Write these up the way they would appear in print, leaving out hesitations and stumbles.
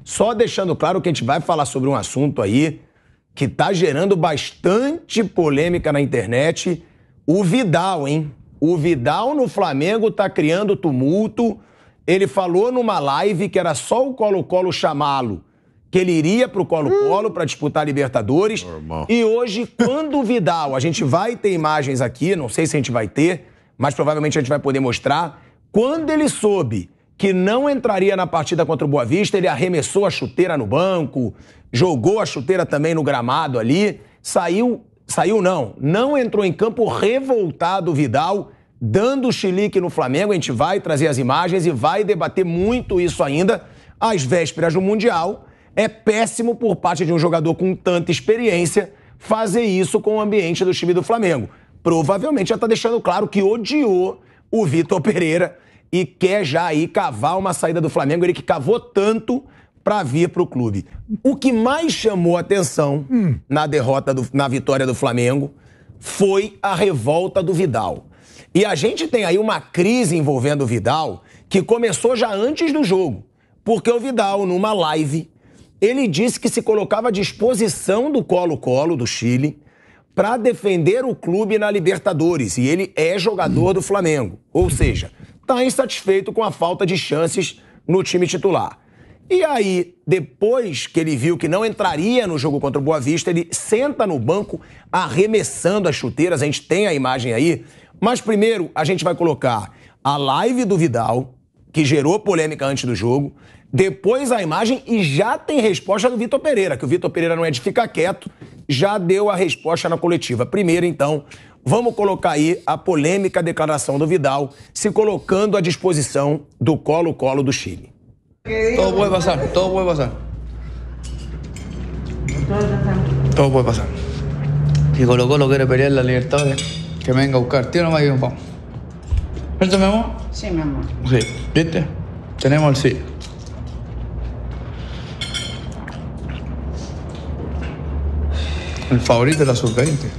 Só deixando claro que a gente vai falar sobre um assunto aí que tá gerando bastante polêmica na internet. O Vidal, hein? O Vidal no Flamengo tá criando tumulto. Ele falou numa live que era só o Colo-Colo chamá-lo, que ele iria pro Colo-Colo para disputar a Libertadores. Normal. E hoje, quando o Vidal, a gente vai ter imagens aqui, não sei se a gente vai ter, mas provavelmente a gente vai poder mostrar, quando ele soube que não entraria na partida contra o Boa Vista, ele arremessou a chuteira no banco, jogou a chuteira também no gramado ali, não entrou em campo revoltado o Vidal, dando chilique no Flamengo. A gente vai trazer as imagens e vai debater muito isso ainda às vésperas do Mundial. É péssimo por parte de um jogador com tanta experiência fazer isso com o ambiente do time do Flamengo. Provavelmente já está deixando claro que odiou o Vitor Pereira e quer já aí cavar uma saída do Flamengo, ele que cavou tanto para vir para o clube. O que mais chamou atenção na vitória do Flamengo foi a revolta do Vidal. E a gente tem aí uma crise envolvendo o Vidal que começou já antes do jogo, porque o Vidal, numa live, ele disse que se colocava à disposição do Colo-Colo, do Chile, para defender o clube na Libertadores. E ele é jogador do Flamengo. Ou seja, está insatisfeito com a falta de chances no time titular. E aí, depois que ele viu que não entraria no jogo contra o Boa Vista, ele senta no banco arremessando as chuteiras. A gente tem a imagem aí. Mas primeiro, a gente vai colocar a live do Vidal, que gerou polêmica antes do jogo. Depois a imagem e já tem resposta do Vitor Pereira, que o Vitor Pereira não é de ficar quieto, já deu a resposta na coletiva. Primeiro, então, vamos colocar aí a polêmica declaração do Vidal, se colocando à disposição do Colo-Colo do Chile. Todo puede pasar, todo puede pasar. Todo puede pasar. Si Colo-Colo quiere pelear la Libertadores, que me venga a buscar. Tío, no me digan, vamos. ¿Esto, mi amor? Sí, mi amor. Sí, ¿viste? Tenemos el sí. El favorito de la sub-20.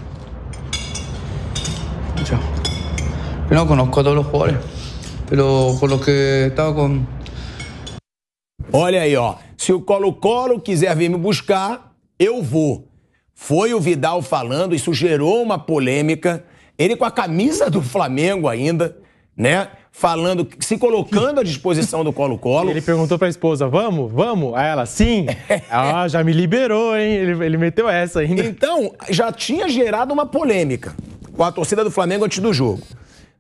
Yo no conozco a todos los jugadores, pero con los que estaba con... Olha aí, ó. Se o Colo-Colo quiser vir me buscar, eu vou. Foi o Vidal falando, isso gerou uma polêmica. Ele com a camisa do Flamengo ainda, né? Falando, se colocando à disposição do Colo-Colo. Ele perguntou pra esposa, vamos? Vamos? Aí ela, sim. Ah, já me liberou, hein? Ele meteu essa ainda. Então, já tinha gerado uma polêmica com a torcida do Flamengo antes do jogo.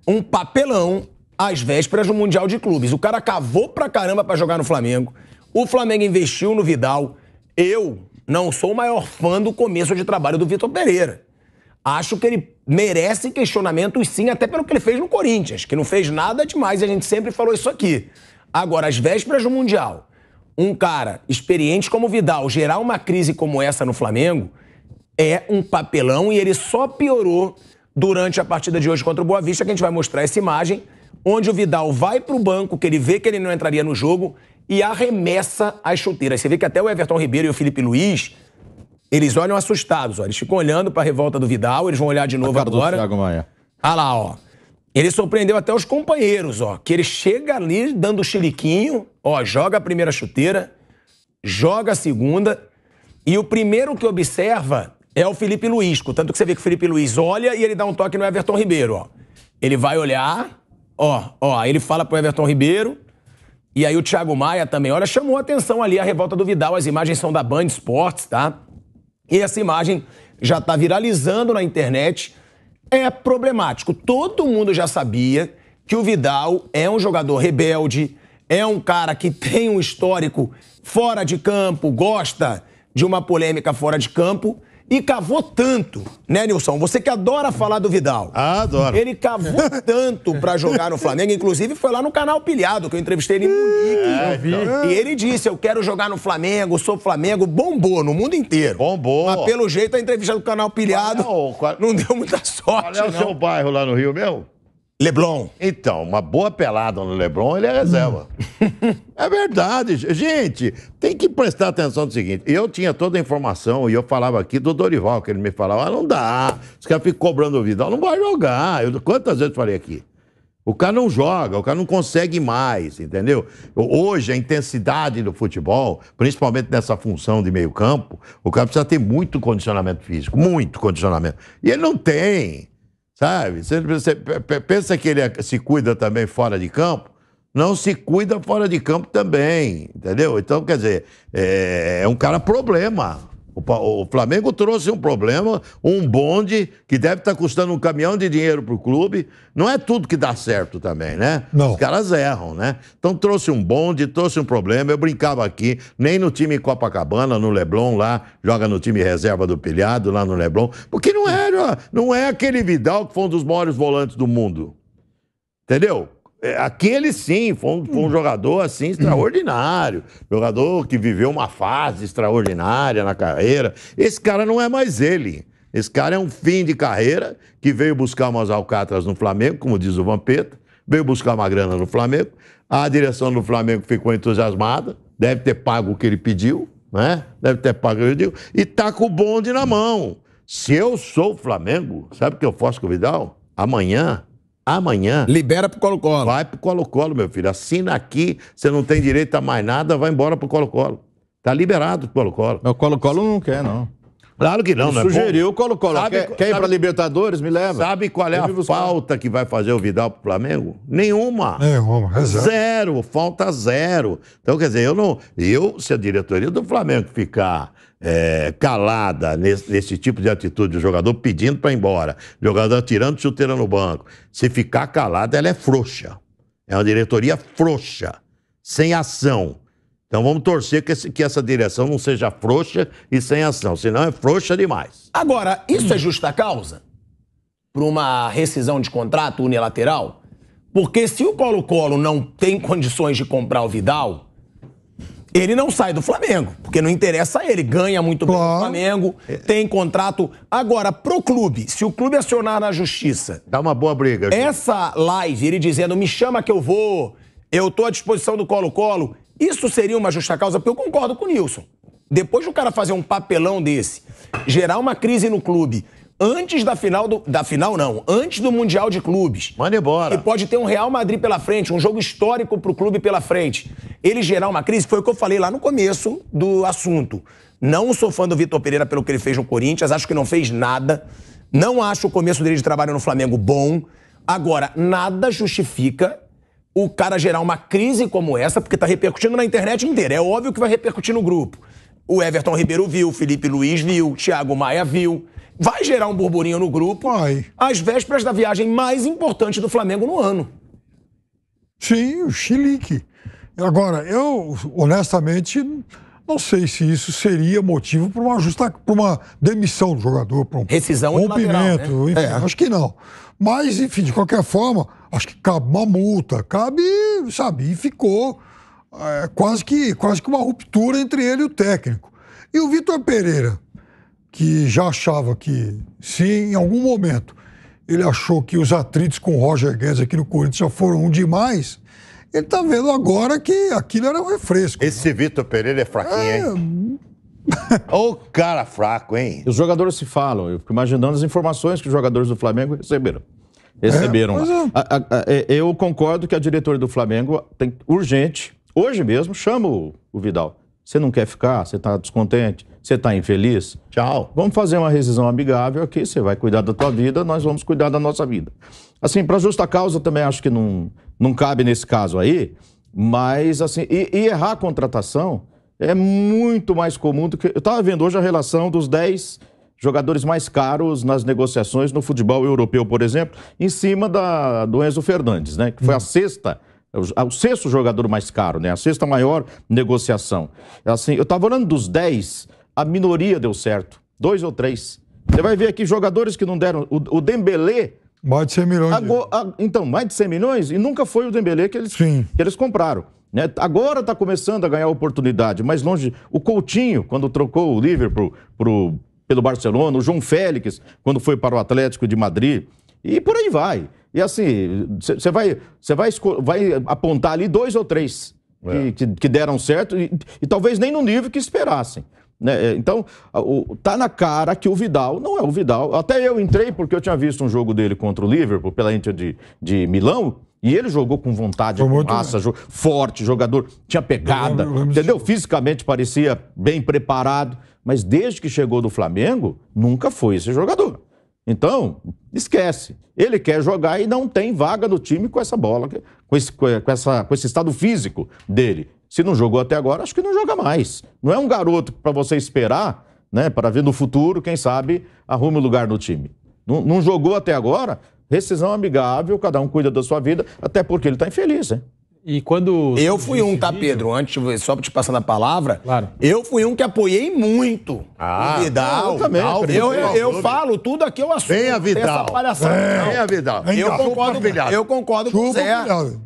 Um papelão às vésperas do Mundial de Clubes. O cara cavou pra caramba pra jogar no Flamengo. O Flamengo investiu no Vidal. Eu não sou o maior fã do começo de trabalho do Vitor Pereira. Acho que ele merece questionamentos, sim, até pelo que ele fez no Corinthians, que não fez nada demais, e a gente sempre falou isso aqui. Agora, às vésperas do Mundial, um cara experiente como o Vidal gerar uma crise como essa no Flamengo é um papelão, e ele só piorou durante a partida de hoje contra o Boa Vista, que a gente vai mostrar essa imagem, onde o Vidal vai pro banco, que ele vê que ele não entraria no jogo, e arremessa as chuteiras. Você vê que até o Everton Ribeiro e o Felipe Luiz, eles olham assustados, ó. Eles ficam olhando pra revolta do Vidal, eles vão olhar de novo agora. Thiago Maia. Olha lá, ó. Ele surpreendeu até os companheiros, ó. Que ele chega ali dando o chiliquinho, ó, joga a primeira chuteira, joga a segunda, e o primeiro que observa é o Felipe Luiz. Tanto que você vê que o Felipe Luiz olha e ele dá um toque no Everton Ribeiro, ó. Ele vai olhar, ó, ele fala pro Everton Ribeiro, e aí o Thiago Maia também, olha, chamou a atenção ali a revolta do Vidal. As imagens são da Band Esportes, tá? E essa imagem já está viralizando na internet. É problemático. Todo mundo já sabia que o Vidal é um jogador rebelde, é um cara que tem um histórico fora de campo, gosta de uma polêmica fora de campo e cavou tanto, né, Nilson? Você que adora falar do Vidal. Ah, adoro. Ele cavou tanto pra jogar no Flamengo, inclusive foi lá no canal Pilhado, que eu entrevistei ele em Munique. E ele disse, eu quero jogar no Flamengo, sou Flamengo, bombou no mundo inteiro. Bombou. Mas pelo jeito a entrevista do canal Pilhado não deu muita sorte, Qual é o seu bairro lá no Rio, meu? Leblon. Então, uma boa pelada no Leblon, ele é reserva. É verdade. Gente, tem que prestar atenção no seguinte. Eu tinha toda a informação e eu falava aqui do Dorival, que ele me falava, não dá. Os caras ficam cobrando o Vidal, não vai jogar. Quantas vezes falei aqui? O cara não joga, o cara não consegue mais, entendeu? Hoje, a intensidade do futebol, principalmente nessa função de meio campo, o cara precisa ter muito condicionamento físico, muito condicionamento. E ele não tem, sabe? Você pensa que ele se cuida também fora de campo? Não se cuida fora de campo também, entendeu? Então, quer dizer, é um cara problema. O Flamengo trouxe um problema, um bonde que deve estar custando um caminhão de dinheiro para o clube. Não é tudo que dá certo também, né? Não. Os caras erram, né? Então trouxe um bonde, trouxe um problema. Eu brincava aqui, nem no time Copacabana, no Leblon lá, joga no time reserva do Pilhado, lá no Leblon, porque não é aquele Vidal que foi um dos maiores volantes do mundo. Entendeu? Aquele sim, foi um jogador assim extraordinário, jogador que viveu uma fase extraordinária na carreira. Esse cara não é mais ele. Esse cara é um fim de carreira que veio buscar umas alcatras no Flamengo, como diz o Vampeta, veio buscar uma grana no Flamengo. A direção do Flamengo ficou entusiasmada, deve ter pago o que ele pediu, né? Deve ter pago o que ele pediu, e tá com o bonde na mão. Se eu sou o Flamengo, sabe o que eu faço com o Vidal? Amanhã. Libera pro Colo-Colo. Vai pro Colo-Colo, meu filho. Assina aqui, você não tem direito a mais nada, vai embora pro Colo-Colo. Tá liberado pro Colo-Colo. O Colo-Colo não quer, não. Claro que não, né? Sugeriu o Colo-Colo. Quer ir pra Libertadores? Me leva. Sabe qual é a falta que vai fazer o Vidal pro Flamengo? Nenhuma. Exato. Zero, falta zero. Então, quer dizer, se a diretoria do Flamengo ficar calada nesse tipo de atitude, o jogador pedindo para ir embora, o jogador tirando chuteira no banco, se ficar calada, ela é frouxa. É uma diretoria frouxa, sem ação. Então vamos torcer que essa direção não seja frouxa e sem ação, senão é frouxa demais. Agora, isso é justa causa para uma rescisão de contrato unilateral? Porque se o Colo-Colo não tem condições de comprar o Vidal, ele não sai do Flamengo, porque não interessa a ele. Ganha muito bem no Flamengo, tem contrato. Agora, pro clube, se o clube acionar na justiça... Dá uma boa briga. Gente. Essa live, ele dizendo, me chama que eu vou, eu tô à disposição do Colo-Colo, isso seria uma justa causa? Porque eu concordo com o Nilson. Depois do cara fazer um papelão desse, gerar uma crise no clube... Antes da final antes do Mundial de Clubes. Manda embora. E pode ter um Real Madrid pela frente, um jogo histórico pro clube pela frente. Ele gerar uma crise, foi o que eu falei lá no começo do assunto. Não sou fã do Vitor Pereira pelo que ele fez no Corinthians, acho que não fez nada. Não acho o começo dele de trabalho no Flamengo bom. Agora, nada justifica o cara gerar uma crise como essa, porque tá repercutindo na internet inteira. É óbvio que vai repercutir no grupo. O Everton Ribeiro viu, o Felipe Luiz viu, o Thiago Maia viu. Vai gerar um burburinho no grupo às vésperas da viagem mais importante do Flamengo no ano. Sim, o chilique. Agora, eu, honestamente, não sei se isso seria motivo para uma demissão do jogador, para um rescisão rompimento, né? Enfim, acho que não. Mas, enfim, de qualquer forma, acho que cabe uma multa, sabe, e ficou quase que uma ruptura entre ele e o técnico. E o Vitor Pereira, que já achava que, se em algum momento ele achou que os atritos com o Roger Guedes aqui no Corinthians já foram demais, ele tá vendo agora que aquilo era um refresco. Esse Vitor Pereira é fraquinho, hein? Ô cara fraco, hein? Os jogadores se falam, eu fico imaginando as informações que os jogadores do Flamengo receberam lá. Eu concordo que a diretoria do Flamengo tem urgente, hoje mesmo, chama o Vidal. Você não quer ficar? Você tá descontente? Você tá infeliz? Tchau. Vamos fazer uma rescisão amigável aqui, você vai cuidar da tua vida, nós vamos cuidar da nossa vida. Assim, para justa causa também acho que não cabe nesse caso aí, mas assim, e errar a contratação é muito mais comum do que... Eu estava vendo hoje a relação dos 10 jogadores mais caros nas negociações no futebol europeu, por exemplo, em cima do Enzo Fernandes, né? Que foi a o sexto jogador mais caro, né? A sexta maior negociação. Assim, eu estava olhando dos 10, a minoria deu certo. 2 ou 3. Você vai ver aqui jogadores que não deram... O Dembélé... Mais de 100 milhões. Então, mais de 100 milhões? E nunca foi o Dembélé que eles compraram. Né? Agora está começando a ganhar oportunidade. Mais longe, o Coutinho, quando trocou o Liverpool pelo Barcelona, o João Félix, quando foi para o Atlético de Madrid. E por aí vai. E assim, você vai apontar ali 2 ou 3 que deram certo e talvez nem no nível que esperassem. Né? Então, tá na cara que o Vidal não é o Vidal. Até eu entrei porque eu tinha visto um jogo dele contra o Liverpool pela Inter de Milão E ele jogou com vontade, com raça, forte, jogador, tinha pegada, entendeu? Fisicamente parecia bem preparado, mas desde que chegou do Flamengo, nunca foi esse jogador. Então, esquece. Ele quer jogar e não tem vaga no time com essa bola, com esse estado físico dele. Se não jogou até agora, acho que não joga mais. Não é um garoto para você esperar, né, para ver no futuro, quem sabe, arrume lugar no time. Não jogou até agora, rescisão amigável, cada um cuida da sua vida, até porque ele está infeliz, né? E quando... Eu fui um, tá, Pedro? Antes, só te passando a palavra, claro. Eu fui um que apoiei muito o Vidal. Eu também. Eu falo tudo aqui, eu assumo. Venha, Vidal. Venha, Vidal. Eu concordo com o Zé.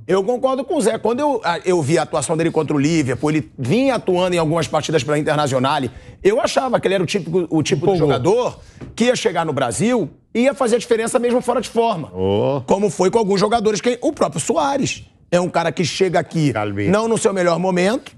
Eu concordo com o Zé. Quando eu vi a atuação dele contra o Liverpool, ele vinha atuando em algumas partidas pela Internacional, eu achava que ele era o tipo de jogador que ia chegar no Brasil e ia fazer a diferença mesmo fora de forma. Como foi com alguns jogadores, o próprio Suárez. É um cara que chega aqui, não no seu melhor momento,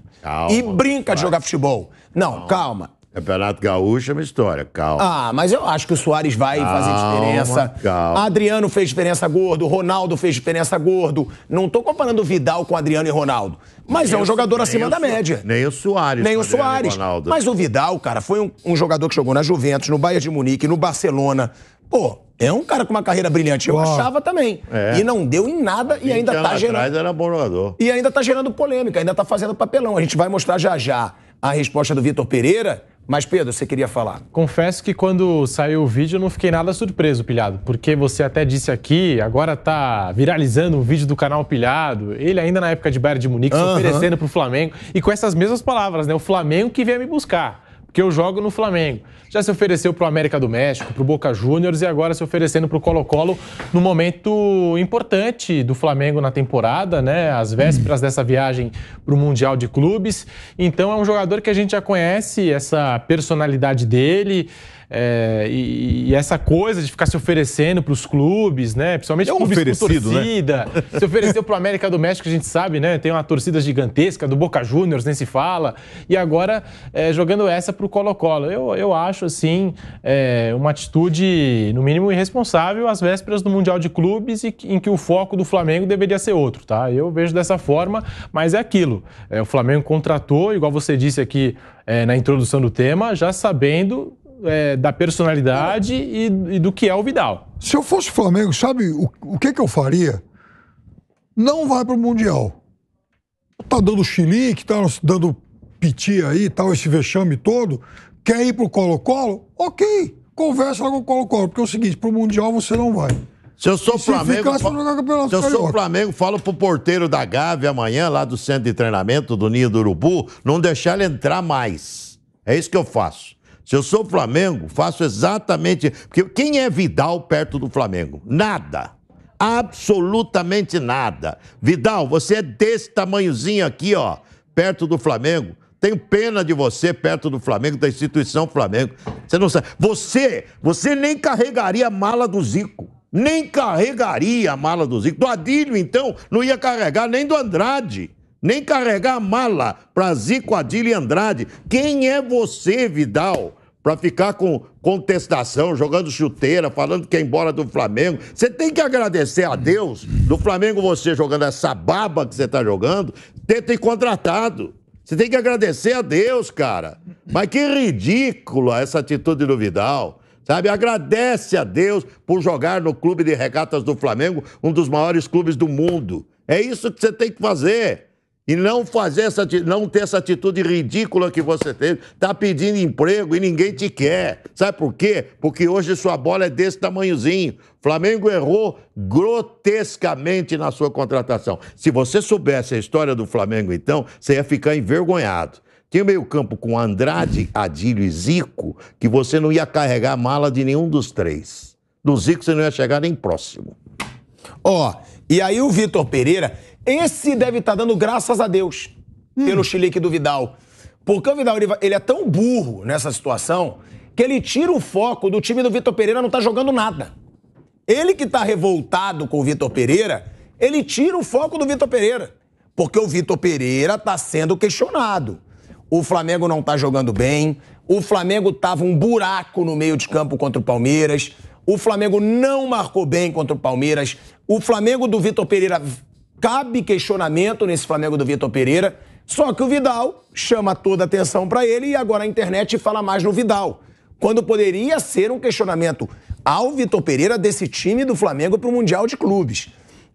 e brinca de jogar futebol. Não, calma. Campeonato Gaúcho é uma história, calma. Ah, mas eu acho que o Suárez vai fazer diferença. Calma. Adriano fez diferença gordo, Ronaldo fez diferença gordo. Não tô comparando o Vidal com Adriano e Ronaldo. Mas é um jogador acima da média. Nem o Suárez. Nem o Suárez. Mas o Vidal, cara, foi um jogador que jogou na Juventus, no Bayern de Munique, no Barcelona. Pô, é um cara com uma carreira brilhante. Eu achava também. E não deu em nada e ainda tá gerando... era bom jogador. E ainda tá gerando polêmica, ainda tá fazendo papelão. A gente vai mostrar já a resposta do Vitor Pereira. Mas, Pedro, você queria falar? Confesso que quando saiu o vídeo eu não fiquei nada surpreso, Pilhado. Porque você até disse aqui, agora tá viralizando um vídeo do canal Pilhado. Ele ainda na época de Bayern de Munique, se oferecendo pro Flamengo. E com essas mesmas palavras, né? O Flamengo que veio me buscar. Porque eu jogo no Flamengo. Já se ofereceu pro América do México, pro Boca Juniors e agora se oferecendo pro Colo-Colo no momento importante do Flamengo na temporada, né? Às vésperas dessa viagem pro Mundial de Clubes. Então é um jogador que a gente já conhece, essa personalidade dele. E essa coisa de ficar se oferecendo para os clubes, né? Principalmente clubes com torcida. Né? Se ofereceu para o América do México, a gente sabe, né? Tem uma torcida gigantesca, do Boca Juniors, nem se fala. E agora jogando essa para o Colo-Colo. Eu acho, assim, uma atitude, no mínimo, irresponsável às vésperas do Mundial de Clubes em que o foco do Flamengo deveria ser outro, tá? Eu vejo dessa forma, mas é aquilo. O Flamengo contratou, igual você disse aqui na introdução do tema, já sabendo... da personalidade e do que é o Vidal. Se eu fosse Flamengo, sabe o que eu faria? Não vai pro Mundial. Tá dando chilique, tá dando piti aí, tal, esse vexame todo. Quer ir pro Colo-Colo? Ok, conversa lá com o Colo-Colo, porque é o seguinte, pro Mundial você não vai. Se eu sou Flamengo, falo pro porteiro da Gávea amanhã, lá do centro de treinamento do Ninho do Urubu, não deixar ele entrar mais. É isso que eu faço. Se eu sou Flamengo, faço exatamente... Porque quem é Vidal perto do Flamengo? Nada. Absolutamente nada. Vidal, você é desse tamanhozinho aqui, ó, perto do Flamengo. Tenho pena de você perto do Flamengo, da instituição Flamengo. Você não sabe. Você nem carregaria a mala do Zico. Nem carregaria a mala do Zico. Do Adílio, então, não ia carregar nem do Andrade. Nem carregar a mala para Zico, Adílio e Andrade. Quem é você, Vidal, para ficar com contestação, jogando chuteira, falando que é embora do Flamengo? Você tem que agradecer a Deus do Flamengo, você jogando essa baba que você está jogando, ter contratado. Você tem que agradecer a Deus, cara. Mas que ridícula essa atitude do Vidal. Sabe, agradece a Deus por jogar no Clube de Regatas do Flamengo, um dos maiores clubes do mundo. É isso que você tem que fazer. E não ter essa atitude ridícula que você teve. Tá pedindo emprego e ninguém te quer. Sabe por quê? Porque hoje sua bola é desse tamanhozinho. Flamengo errou grotescamente na sua contratação. Se você soubesse a história do Flamengo, então, você ia ficar envergonhado. Tinha meio campo com Andrade, Adílio e Zico, que você não ia carregar a mala de nenhum dos três. Do Zico você não ia chegar nem próximo. E aí o Vitor Pereira... Esse deve estar dando graças a Deus pelo chilique do Vidal. Porque o Vidal ele é tão burro nessa situação que ele tira o foco do time do Vitor Pereira, não tá jogando nada. Ele que tá revoltado com o Vitor Pereira, ele tira o foco do Vitor Pereira. Porque o Vitor Pereira tá sendo questionado. O Flamengo não tá jogando bem, o Flamengo tava um buraco no meio de campo contra o Palmeiras, o Flamengo não marcou bem contra o Palmeiras, o Flamengo do Vitor Pereira cabe questionamento nesse Flamengo do Vitor Pereira, só que o Vidal chama toda a atenção para ele e agora a internet fala mais no Vidal, quando poderia ser um questionamento ao Vitor Pereira desse time do Flamengo para o Mundial de Clubes.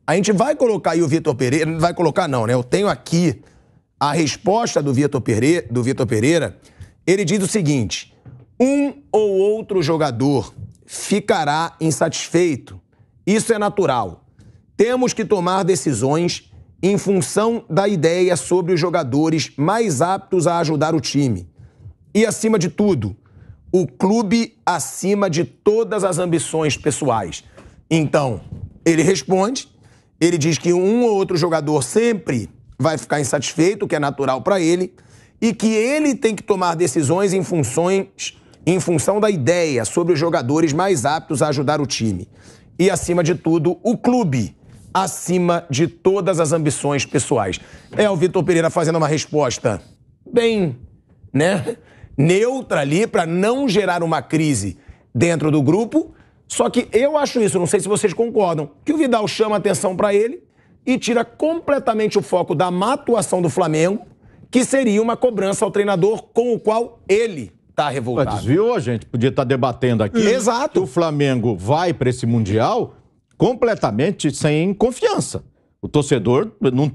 A gente vai colocar aí o Vitor Pereira, não vai colocar não, né? Eu tenho aqui a resposta do Vitor Pereira. Ele diz o seguinte: um ou outro jogador ficará insatisfeito. Isso é natural. Temos que tomar decisões em função da ideia sobre os jogadores mais aptos a ajudar o time. E, acima de tudo, o clube acima de todas as ambições pessoais. Então, ele responde, ele diz que um ou outro jogador sempre vai ficar insatisfeito, o que é natural para ele, e que ele tem que tomar decisões em função da ideia sobre os jogadores mais aptos a ajudar o time. E, acima de tudo, o clube acima de todas as ambições pessoais. É o Vitor Pereira fazendo uma resposta bem, neutra ali, para não gerar uma crise dentro do grupo. Só que eu acho isso, não sei se vocês concordam, que o Vidal chama atenção para ele e tira completamente o foco da má atuação do Flamengo, que seria uma cobrança ao treinador com o qual ele está revoltado. Desviou, a gente podia estar debatendo aqui. Exato. Que o Flamengo vai para esse Mundial completamente sem confiança. O torcedor não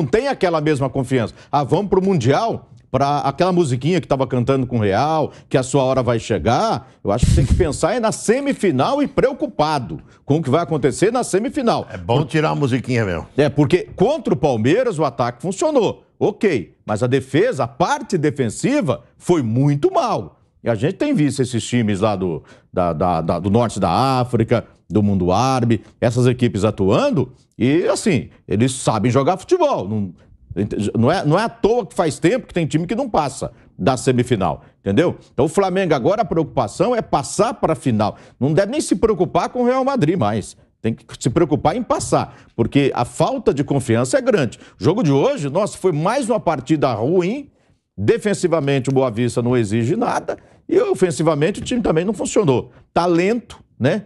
tem aquela mesma confiança. Vamos para o Mundial, para aquela musiquinha que estava cantando com o Real, que a sua hora vai chegar. Eu acho que tem que pensar na semifinal e preocupado com o que vai acontecer na semifinal. É bom tirar a musiquinha mesmo. Porque contra o Palmeiras o ataque funcionou. Ok, mas a defesa, a parte defensiva, foi muito mal. E a gente tem visto esses times lá do norte da África, do mundo árabe, essas equipes atuando, e assim, eles sabem jogar futebol. Não é à toa que faz tempo que tem time que não passa da semifinal, entendeu? Então o Flamengo agora, a preocupação é passar para a final. Não deve nem se preocupar com o Real Madrid mais. Tem que se preocupar em passar, porque a falta de confiança é grande. O jogo de hoje, nossa, foi mais uma partida ruim. Defensivamente o Boa Vista não exige nada e ofensivamente o time também não funcionou. Tá lento,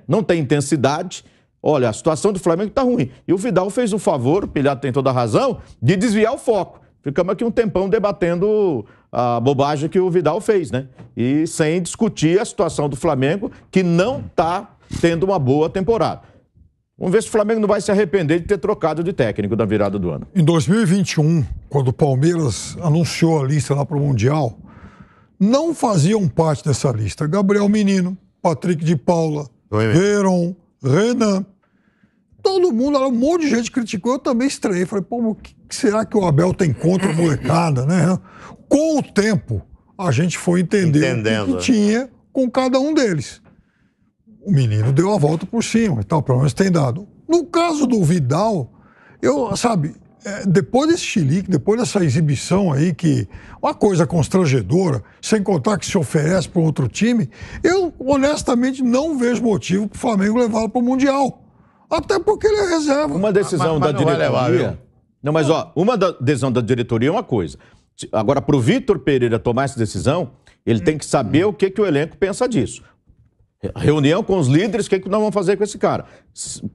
não tem intensidade. Olha, a situação do Flamengo tá ruim. E o Vidal fez o favor, o Pilhado tem toda a razão, de desviar o foco. Ficamos aqui um tempão debatendo a bobagem que o Vidal fez, E sem discutir a situação do Flamengo, que não tá tendo uma boa temporada. Vamos ver se o Flamengo não vai se arrepender de ter trocado de técnico na virada do ano. Em 2021, quando o Palmeiras anunciou a lista lá para o Mundial, não faziam parte dessa lista Gabriel Menino, Patrick de Paula, Veron, Renan. Todo mundo, um monte de gente criticou, eu também estranhei. Falei, o que será que o Abel tem contra a molecada, Com o tempo, a gente foi entendendo o que tinha com cada um deles. O menino deu a volta por cima e tal, pelo menos tem dado. No caso do Vidal, depois desse chilique, depois dessa exibição aí, que uma coisa constrangedora, sem contar que se oferece para outro time, eu honestamente não vejo motivo para o Flamengo levá-lo para o Mundial. Até porque ele é reserva. Uma decisão da diretoria... uma decisão da diretoria é uma coisa. Agora, para o Vitor Pereira tomar essa decisão, ele tem que saber o que o elenco pensa disso. Reunião com os líderes, o que nós vamos fazer com esse cara?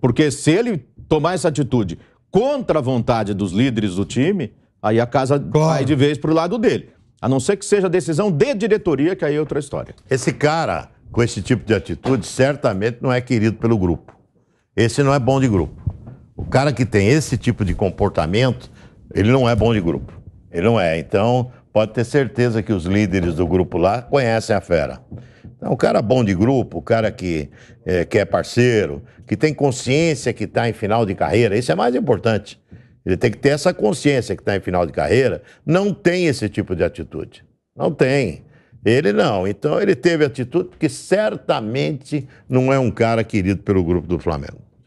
Porque se ele tomar essa atitude contra a vontade dos líderes do time, aí a casa vai de vez pro lado dele. A não ser que seja decisão de diretoria, que aí é outra história. Esse cara, com esse tipo de atitude, certamente não é querido pelo grupo. Esse não é bom de grupo. O cara que tem esse tipo de comportamento, ele não é bom de grupo. Ele não é. Então, pode ter certeza que os líderes do grupo lá conhecem a fera. Então, o cara bom de grupo, o cara que é parceiro, que tem consciência que está em final de carreira, isso é mais importante. Ele tem que ter essa consciência que está em final de carreira, não tem esse tipo de atitude. Não tem. Ele não. Então, ele teve atitude porque certamente não é um cara querido pelo grupo do Flamengo.